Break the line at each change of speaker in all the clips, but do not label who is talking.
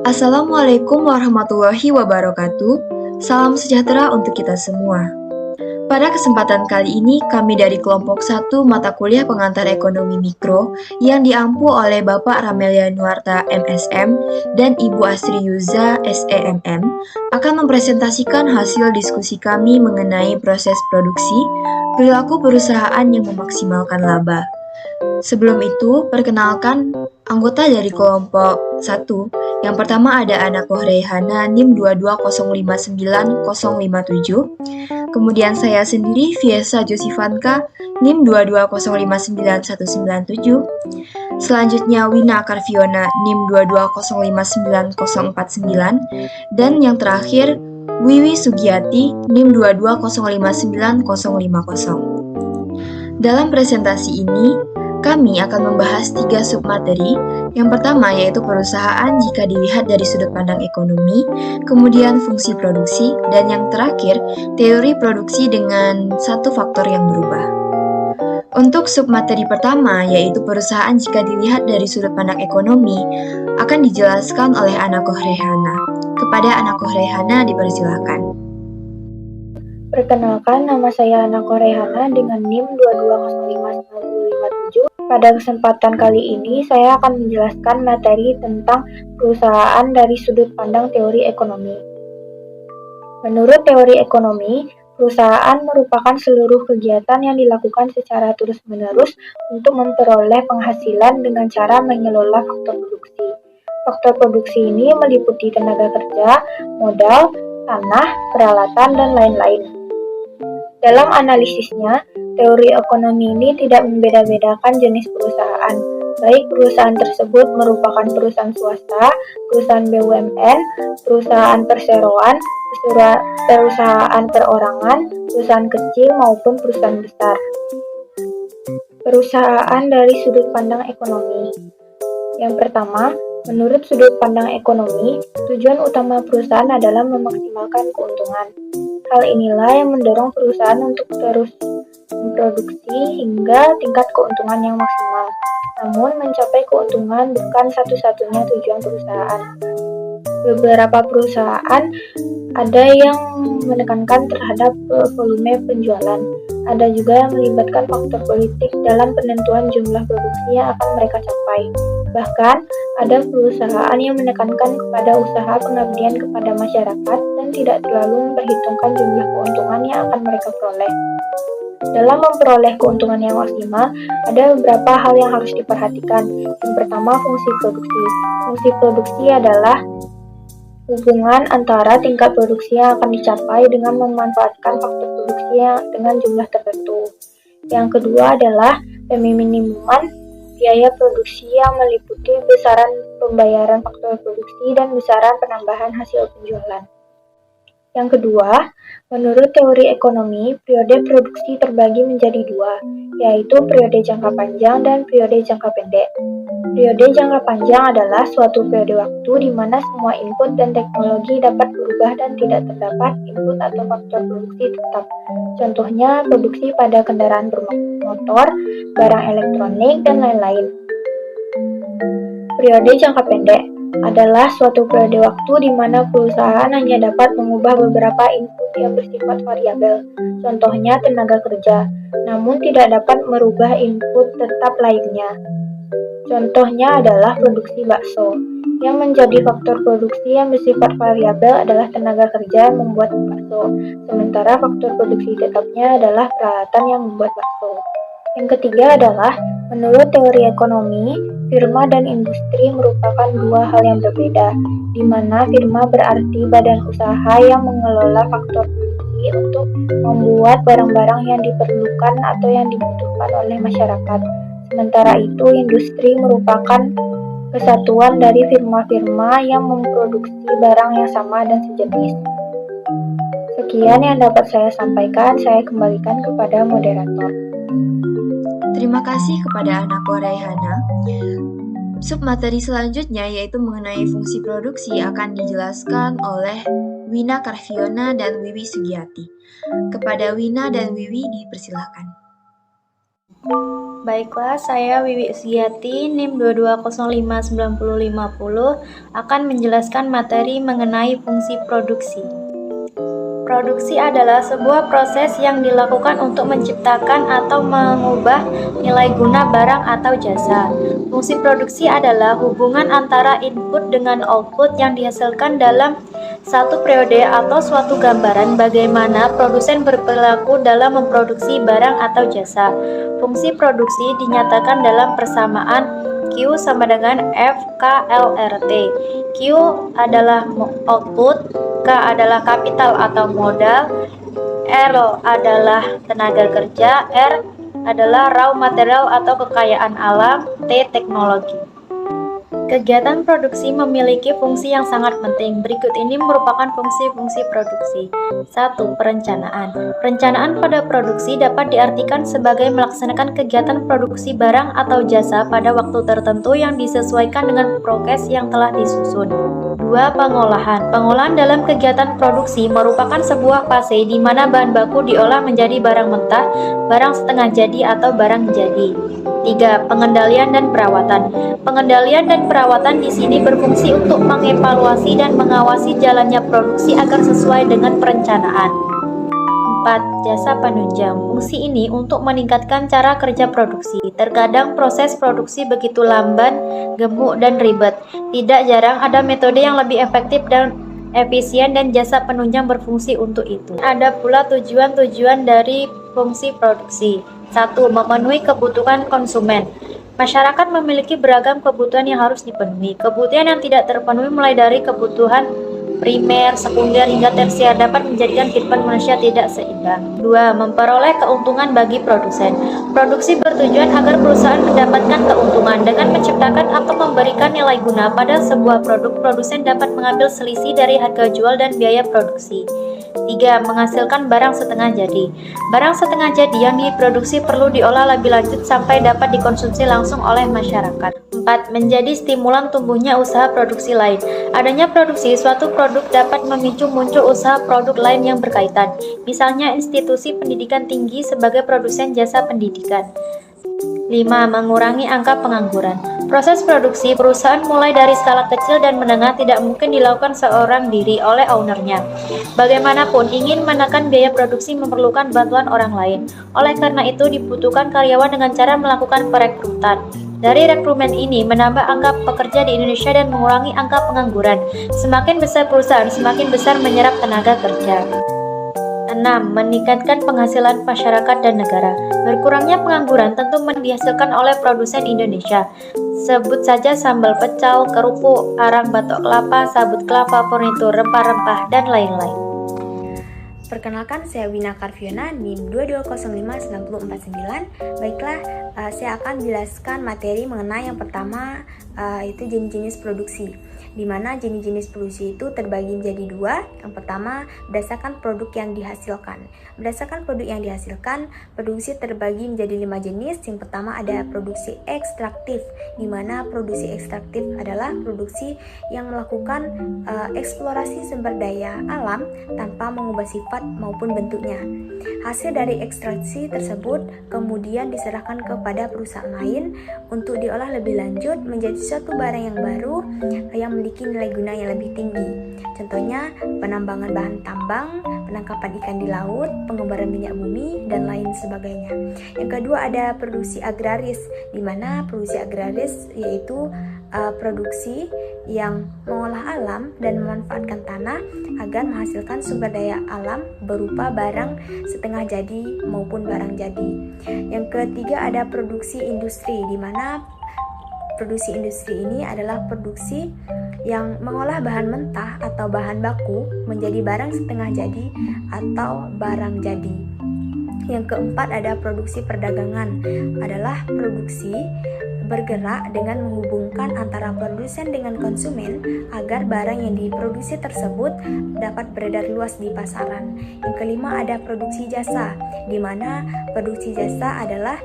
Assalamualaikum warahmatullahi wabarakatuh. Salam sejahtera untuk kita semua. Pada kesempatan kali ini, kami dari kelompok 1 mata kuliah pengantar ekonomi mikro yang diampu oleh Bapak Ramelia Nuarta MSM dan Ibu Asri Yuza SEMM akan mempresentasikan hasil diskusi kami mengenai proses produksi, perilaku perusahaan yang memaksimalkan laba. Sebelum itu, perkenalkan anggota dari kelompok 1. Yang pertama ada Anako Reihana NIM 220590057. Kemudian saya sendiri Viesa Josifanka NIM 220591197. Selanjutnya Wina Karviona NIM 220590049. Dan yang terakhir Wiwi Sugiati NIM 220590050. Dalam presentasi ini, kami akan membahas 3 submateri. Yang pertama yaitu perusahaan jika dilihat dari sudut pandang ekonomi, kemudian fungsi produksi, dan yang terakhir teori produksi dengan satu faktor yang berubah. Untuk submateri pertama yaitu perusahaan jika dilihat dari sudut pandang ekonomi akan dijelaskan oleh Anako Reihana. Kepada Anako Reihana dipersilakan.
Perkenalkan, nama saya Anako Reihana dengan NIM 2205957. Pada kesempatan kali ini, saya akan menjelaskan materi tentang perusahaan dari sudut pandang teori ekonomi. Menurut teori ekonomi, perusahaan merupakan seluruh kegiatan yang dilakukan secara terus-menerus untuk memperoleh penghasilan dengan cara mengelola faktor produksi. Faktor produksi ini meliputi tenaga kerja, modal, tanah, peralatan, dan lain-lain. Dalam analisisnya, teori ekonomi ini tidak membeda-bedakan jenis perusahaan, baik perusahaan tersebut merupakan perusahaan swasta, perusahaan BUMN, perusahaan perseroan, perusahaan perorangan, perusahaan kecil maupun perusahaan besar. Perusahaan dari sudut pandang ekonomi. Yang pertama, menurut sudut pandang ekonomi, tujuan utama perusahaan adalah memaksimalkan keuntungan. Hal inilah yang mendorong perusahaan untuk terus memproduksi hingga tingkat keuntungan yang maksimal. Namun, mencapai keuntungan bukan satu-satunya tujuan perusahaan. Beberapa perusahaan ada yang menekankan terhadap volume penjualan. Ada juga yang melibatkan faktor politik dalam penentuan jumlah produksi yang akan mereka capai. Bahkan, ada perusahaan yang menekankan kepada usaha pengabdian kepada masyarakat dan tidak terlalu memperhitungkan jumlah keuntungan yang akan mereka peroleh. Dalam memperoleh keuntungan yang maksimal, ada beberapa hal yang harus diperhatikan. Yang pertama, fungsi produksi. Fungsi produksi adalah hubungan antara tingkat produksi yang akan dicapai dengan memanfaatkan faktor produksi dengan jumlah tertentu. Yang kedua adalah peminimuman biaya produksi yang meliputi besaran pembayaran faktor produksi dan besaran penambahan hasil penjualan. Yang kedua, menurut teori ekonomi, periode produksi terbagi menjadi 2, yaitu periode jangka panjang dan periode jangka pendek. Periode jangka panjang adalah suatu periode waktu di mana semua input dan teknologi dapat berubah dan tidak terdapat input atau faktor produksi tetap. Contohnya, produksi pada kendaraan bermotor, barang elektronik, dan lain-lain. Periode jangka pendek adalah suatu periode waktu di mana perusahaan hanya dapat mengubah beberapa input yang bersifat variabel, contohnya tenaga kerja, namun tidak dapat merubah input tetap lainnya. Contohnya adalah produksi bakso. Yang menjadi faktor produksi yang bersifat variabel adalah tenaga kerja yang membuat bakso, sementara faktor produksi tetapnya adalah peralatan yang membuat bakso. Yang ketiga adalah, menurut teori ekonomi, firma dan industri merupakan dua hal yang berbeda, di mana firma berarti badan usaha yang mengelola faktor produksi untuk membuat barang-barang yang diperlukan atau yang dibutuhkan oleh masyarakat. Sementara itu, industri merupakan kesatuan dari firma-firma yang memproduksi barang yang sama dan sejenis. Sekian yang dapat saya sampaikan, saya kembalikan kepada moderator.
Terima kasih kepada Anako Reihana. Submateri selanjutnya yaitu mengenai fungsi produksi akan dijelaskan oleh Wina Karviona dan Wiwi Sugiati. Kepada Wina dan Wiwi dipersilakan.
Baiklah, saya Wiwi Sugiyati, NIM 22059050, akan menjelaskan materi mengenai fungsi produksi. Produksi adalah sebuah proses yang dilakukan untuk menciptakan atau mengubah nilai guna barang atau jasa. Fungsi produksi adalah hubungan antara input dengan output yang dihasilkan dalam satu periode atau suatu gambaran bagaimana produsen berperilaku dalam memproduksi barang atau jasa. Fungsi produksi dinyatakan dalam persamaan Q sama dengan F K L R T. Q adalah output, K adalah kapital atau modal, R adalah tenaga kerja, R adalah raw material atau kekayaan alam, T teknologi. Kegiatan produksi memiliki fungsi yang sangat penting. Berikut ini merupakan fungsi-fungsi produksi. 1. Perencanaan. Perencanaan pada produksi dapat diartikan sebagai melaksanakan kegiatan produksi barang atau jasa pada waktu tertentu yang disesuaikan dengan prokes yang telah disusun. 2. Pengolahan. Pengolahan dalam kegiatan produksi merupakan sebuah fase di mana bahan baku diolah menjadi barang mentah, barang setengah jadi atau barang jadi. 3. Pengendalian dan perawatan. Pengendalian dan perawatan di sini berfungsi untuk mengevaluasi dan mengawasi jalannya produksi agar sesuai dengan perencanaan. 4. Jasa penunjang. Fungsi ini untuk meningkatkan cara kerja produksi. Terkadang proses produksi begitu lamban, gemuk, dan ribet. Tidak jarang ada metode yang lebih efektif dan efisien dan jasa penunjang berfungsi untuk itu. Ada pula tujuan-tujuan dari fungsi produksi. 1. Memenuhi kebutuhan konsumen. Masyarakat memiliki beragam kebutuhan yang harus dipenuhi. Kebutuhan yang tidak terpenuhi mulai dari kebutuhan primer, sekunder, hingga tersier dapat menjadikan kehidupan manusia tidak seimbang. 2. Memperoleh keuntungan bagi produsen. Produksi bertujuan agar perusahaan mendapatkan keuntungan. Dengan menciptakan atau memberikan nilai guna pada sebuah produk, produsen dapat mengambil selisih dari harga jual dan biaya produksi. 3. Menghasilkan barang setengah jadi. Barang setengah jadi yang diproduksi perlu diolah lebih lanjut sampai dapat dikonsumsi langsung oleh masyarakat. 4. Menjadi stimulan tumbuhnya usaha produksi lain. Adanya produksi suatu produk dapat memicu muncul usaha produk lain yang berkaitan. Misalnya institusi pendidikan tinggi sebagai produsen jasa pendidikan. 5. Mengurangi angka pengangguran. Proses produksi perusahaan mulai dari skala kecil dan menengah tidak mungkin dilakukan seorang diri oleh ownernya. Bagaimanapun, ingin menekan biaya produksi memerlukan bantuan orang lain. Oleh karena itu, dibutuhkan karyawan dengan cara melakukan perekrutan. Dari rekrutmen ini menambah angka pekerja di Indonesia dan mengurangi angka pengangguran. Semakin besar perusahaan, semakin besar menyerap tenaga kerja. 6. Meningkatkan penghasilan masyarakat dan negara. Berkurangnya pengangguran tentu dihasilkan oleh produsen Indonesia. Sebut saja sambal pecel, kerupuk, arang batok kelapa, sabut kelapa, furnitur, rempah-rempah, dan lain-lain.
Perkenalkan, saya Wina Karviona, NIM 22059049. Baiklah, saya akan jelaskan materi mengenai yang pertama, yaitu jenis-jenis produksi. Di mana jenis-jenis produksi itu terbagi menjadi dua. Yang pertama, berdasarkan produk yang dihasilkan. Berdasarkan produk yang dihasilkan, produksi terbagi menjadi 5 jenis. Yang pertama ada produksi ekstraktif, di mana produksi ekstraktif adalah produksi yang melakukan eksplorasi sumber daya alam tanpa mengubah sifat maupun bentuknya. Hasil dari ekstraksi tersebut kemudian diserahkan kepada perusahaan lain untuk diolah lebih lanjut menjadi suatu barang yang baru yang memiliki nilai guna yang lebih tinggi. Contohnya penambangan bahan tambang, penangkapan ikan di laut, pengembaraan minyak bumi, dan lain sebagainya. Yang kedua ada produksi agraris, di mana produksi agraris yaitu produksi yang mengolah alam dan memanfaatkan tanah agar menghasilkan sumber daya alam berupa barang setengah jadi maupun barang jadi. Yang ketiga ada produksi industri, di mana produksi industri ini adalah produksi yang mengolah bahan mentah atau bahan baku menjadi barang setengah jadi atau barang jadi. Yang keempat ada produksi perdagangan, adalah produksi bergerak dengan menghubungkan antara produsen dengan konsumen agar barang yang diproduksi tersebut dapat beredar luas di pasaran. Yang kelima ada produksi jasa, di mana produksi jasa adalah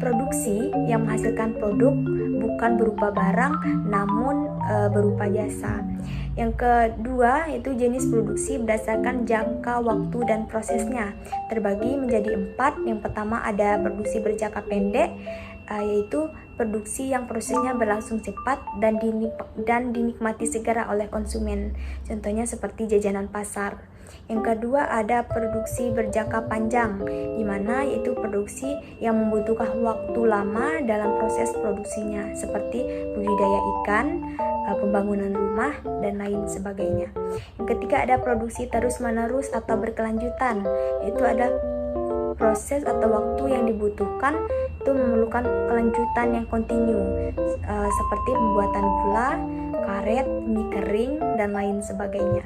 produksi yang menghasilkan produk bukan berupa barang namun berupa jasa. Yang kedua itu jenis produksi berdasarkan jangka waktu dan prosesnya, terbagi menjadi 4. Yang pertama ada produksi berjangka pendek, yaitu produksi yang prosesnya berlangsung cepat dan dinikmati segera oleh konsumen, contohnya seperti jajanan pasar. Yang kedua ada produksi berjangka panjang, di mana yaitu produksi yang membutuhkan waktu lama dalam proses produksinya, seperti budidaya ikan, pembangunan rumah, dan lain sebagainya. Yang ketiga ada produksi terus-menerus atau berkelanjutan, yaitu ada proses atau waktu yang dibutuhkan itu memerlukan kelanjutan yang kontinu, seperti pembuatan gula, karet, mie kering, dan lain sebagainya.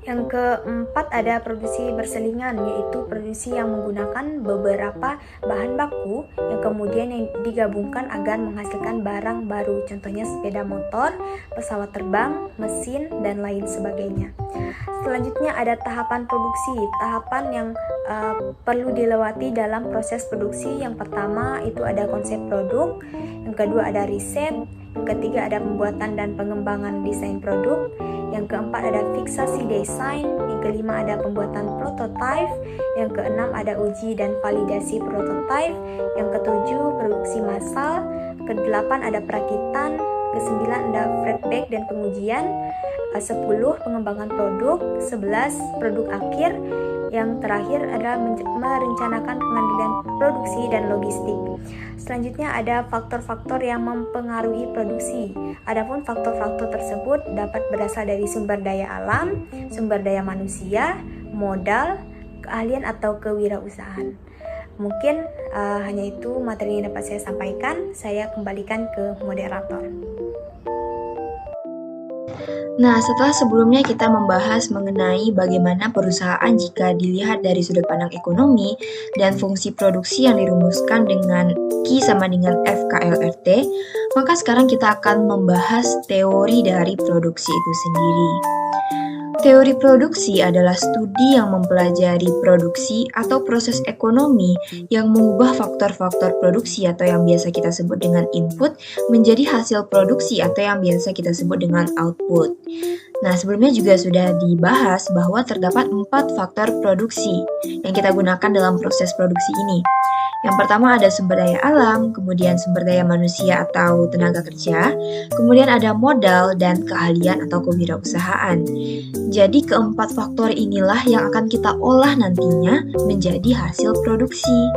Yang keempat ada produksi berselingan, yaitu produksi yang menggunakan beberapa bahan baku yang kemudian digabungkan agar menghasilkan barang baru, contohnya sepeda motor, pesawat terbang, mesin, dan lain sebagainya. Selanjutnya ada tahapan produksi, tahapan yang perlu dilewati dalam proses produksi. Yang pertama itu ada konsep produk, yang kedua ada riset, yang ketiga ada pembuatan dan pengembangan desain produk, yang keempat ada fiksasi desain, yang kelima ada pembuatan prototipe, yang keenam ada uji dan validasi prototipe, yang ketujuh produksi massal, kedelapan ada perakitan, kesembilan ada feedback dan pengujian, 10 pengembangan produk, 11 produk akhir, yang terakhir adalah merencanakan pengambilan produksi dan logistik. Selanjutnya ada faktor-faktor yang mempengaruhi produksi. Adapun faktor-faktor tersebut dapat berasal dari sumber daya alam, sumber daya manusia, modal, keahlian atau kewirausahaan. Mungkin hanya itu materi yang dapat saya sampaikan. Saya kembalikan ke moderator.
Nah, setelah sebelumnya kita membahas mengenai bagaimana perusahaan jika dilihat dari sudut pandang ekonomi dan fungsi produksi yang dirumuskan dengan Q sama dengan FKLRT, maka sekarang kita akan membahas teori dari produksi itu sendiri. Teori produksi adalah studi yang mempelajari produksi atau proses ekonomi yang mengubah faktor-faktor produksi atau yang biasa kita sebut dengan input menjadi hasil produksi atau yang biasa kita sebut dengan output. Nah, sebelumnya juga sudah dibahas bahwa terdapat 4 faktor produksi yang kita gunakan dalam proses produksi ini. Yang pertama ada sumber daya alam, kemudian sumber daya manusia atau tenaga kerja, kemudian ada modal dan keahlian atau kewirausahaan. Jadi keempat faktor inilah yang akan kita olah nantinya menjadi hasil produksi.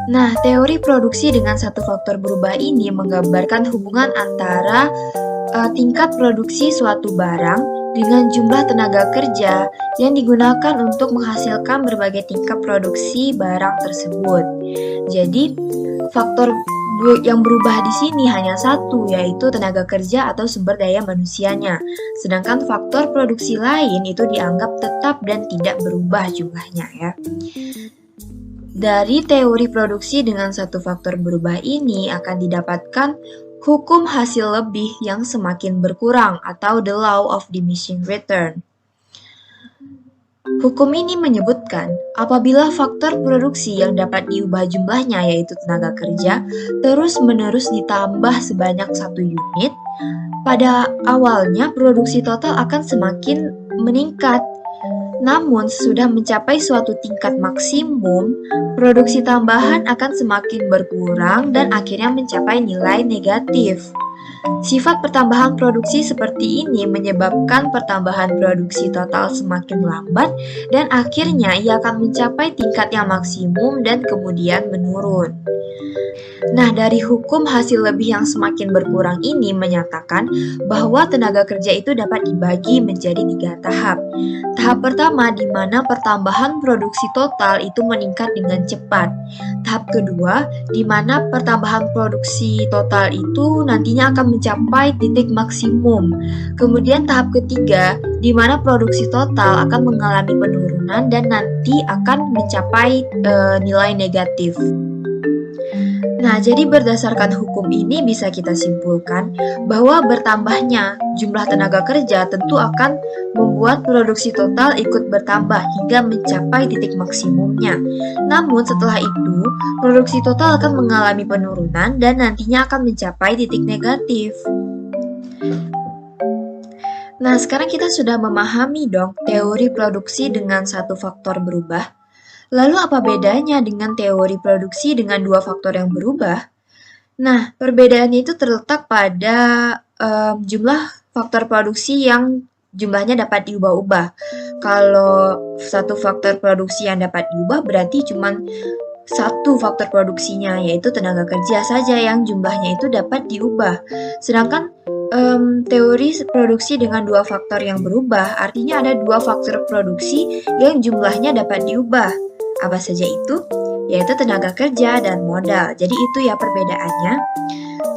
Nah, teori produksi dengan satu faktor berubah ini menggambarkan hubungan antara tingkat produksi suatu barang dengan jumlah tenaga kerja yang digunakan untuk menghasilkan berbagai tingkat produksi barang tersebut. Jadi, faktor yang berubah di sini hanya satu, yaitu tenaga kerja atau sumber daya manusianya. Sedangkan faktor produksi lain itu dianggap tetap dan tidak berubah jumlahnya ya. Dari teori produksi dengan satu faktor berubah ini akan didapatkan hukum hasil lebih yang semakin berkurang atau the law of diminishing return. Hukum ini menyebutkan apabila faktor produksi yang dapat diubah jumlahnya yaitu tenaga kerja terus-menerus ditambah sebanyak 1 unit, pada awalnya produksi total akan semakin meningkat. Namun, sesudah mencapai suatu tingkat maksimum, produksi tambahan akan semakin berkurang dan akhirnya mencapai nilai negatif. Sifat pertambahan produksi seperti ini menyebabkan pertambahan produksi total semakin lambat dan akhirnya ia akan mencapai tingkat yang maksimum dan kemudian menurun. Nah, dari hukum hasil lebih yang semakin berkurang ini menyatakan bahwa tenaga kerja itu dapat dibagi menjadi 3 tahap. Tahap pertama di mana pertambahan produksi total itu meningkat dengan cepat. Tahap kedua di mana pertambahan produksi total itu nantinya akan mencapai titik maksimum. Kemudian tahap ketiga di mana produksi total akan mengalami penurunan dan nanti akan mencapai nilai negatif. Nah, jadi berdasarkan hukum ini bisa kita simpulkan bahwa bertambahnya jumlah tenaga kerja tentu akan membuat produksi total ikut bertambah hingga mencapai titik maksimumnya. Namun setelah itu, produksi total akan mengalami penurunan dan nantinya akan mencapai titik negatif. Nah, sekarang kita sudah memahami dong teori produksi dengan satu faktor berubah. Lalu apa bedanya dengan teori produksi dengan dua faktor yang berubah? Nah, perbedaannya itu terletak pada jumlah faktor produksi yang jumlahnya dapat diubah-ubah. Kalau satu faktor produksi yang dapat diubah berarti cuma satu faktor produksinya, yaitu tenaga kerja saja yang jumlahnya itu dapat diubah. Sedangkan teori produksi dengan dua faktor yang berubah artinya ada dua faktor produksi yang jumlahnya dapat diubah. Apa saja itu? Yaitu tenaga kerja dan modal. Jadi itu ya perbedaannya.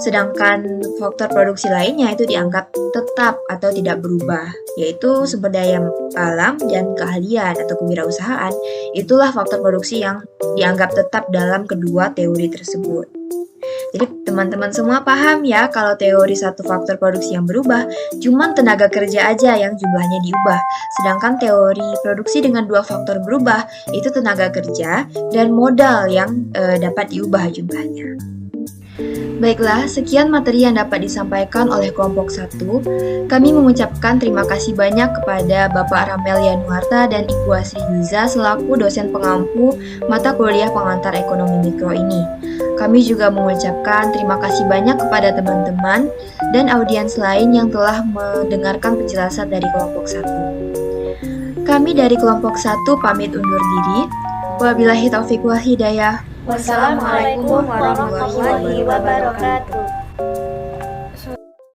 Sedangkan faktor produksi lainnya itu dianggap tetap atau tidak berubah, yaitu sumber daya alam dan keahlian atau kewirausahaan. Itulah faktor produksi yang dianggap tetap dalam kedua teori tersebut. Jadi teman-teman semua paham ya kalau teori satu faktor produksi yang berubah cuma tenaga kerja aja yang jumlahnya diubah. Sedangkan teori produksi dengan dua faktor berubah itu tenaga kerja dan modal yang dapat diubah jumlahnya. Baiklah, sekian materi yang dapat disampaikan oleh kelompok 1. Kami mengucapkan terima kasih banyak kepada Bapak Ramel Yanuarta dan Ibu Asri Yuza selaku dosen pengampu mata kuliah pengantar ekonomi mikro ini. Kami juga mengucapkan terima kasih banyak kepada teman-teman dan audiens lain yang telah mendengarkan penjelasan dari kelompok 1. Kami dari kelompok 1 pamit undur diri. Wabillahi taufiq wal hidayah.
Wassalamualaikum warahmatullahi wabarakatuh.